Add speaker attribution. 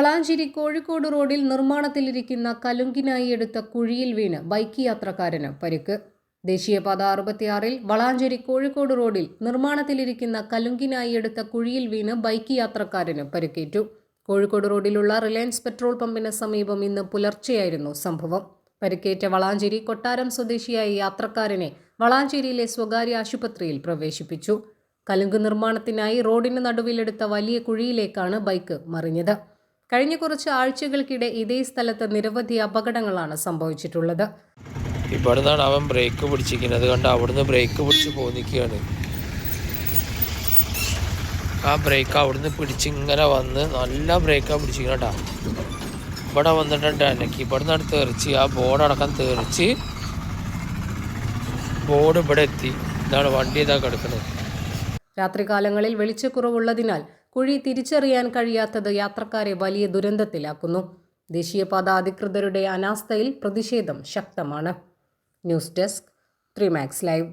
Speaker 1: വളാഞ്ചേരി കോഴിക്കോട് റോഡിൽ നിർമ്മാണത്തിലിരിക്കുന്ന കലുങ്കിനായി എടുത്ത കുഴിയിൽ വീണ് ബൈക്ക് യാത്രക്കാരന് പരിക്ക്. ദേശീയപാത 66-ൽ വളാഞ്ചേരി കോഴിക്കോട് റോഡിൽ നിർമ്മാണത്തിലിരിക്കുന്ന കലുങ്കിനായി എടുത്ത കുഴിയിൽ വീണ് ബൈക്ക് യാത്രക്കാരന് പരിക്കേറ്റു. കോഴിക്കോട് റോഡിലുള്ള റിലയൻസ് പെട്രോൾ പമ്പിന് സമീപം ഇന്ന് പുലർച്ചെയായിരുന്നു സംഭവം. പരിക്കേറ്റ വളാഞ്ചേരി കൊട്ടാരം സ്വദേശിയായ യാത്രക്കാരനെ വളാഞ്ചേരിയിലെ സ്വകാര്യ ആശുപത്രിയിൽ പ്രവേശിപ്പിച്ചു. കലുങ്ക് നിർമ്മാണത്തിനായി റോഡിന് നടുവിലെടുത്ത വലിയ കുഴിയിലേക്കാണ് ബൈക്ക് മറിഞ്ഞത്. കഴിഞ്ഞ കുറച്ച് ആഴ്ചകൾക്കിടെ ഇതേ സ്ഥലത്ത് നിരവധി അപകടങ്ങളാണ് സംഭവിച്ചിട്ടുള്ളത്.
Speaker 2: ഇവിടുന്നാണ് അവൻ ബ്രേക്ക് പിടിച്ചിരിക്കുന്നത് കണ്ട് അവിടുന്ന് ബ്രേക്ക് പിടിച്ച് പോന്നിക്കുകയാണ്. ആ ബ്രേക്ക് അവിടുന്ന് പിടിച്ചിങ്ങനെ വന്ന് നല്ല ബ്രേക്കാണ് പിടിച്ചിരിക്കണ. ഇവിടെ വന്നിട്ടുണ്ട് എനിക്ക് ഇവിടുന്ന് തെറിച്ച് ആ ബോർഡടക്കം തെറിച്ച് ബോർഡ് ഇവിടെ എത്തി. ഇതാണ് വണ്ടി ഇതാ കിടക്കുന്നത്.
Speaker 1: രാത്രികാലങ്ങളിൽ വെളിച്ചക്കുറവുള്ളതിനാൽ കുഴി തിരിച്ചറിയാൻ കഴിയാത്തത് യാത്രക്കാരെ വലിയ ദുരന്തത്തിലാക്കുന്നു. ദേശീയപാത അധികൃതരുടെ അനാസ്ഥയിൽ പ്രതിഷേധം ശക്തമാണ്. News desk 3 Max Live.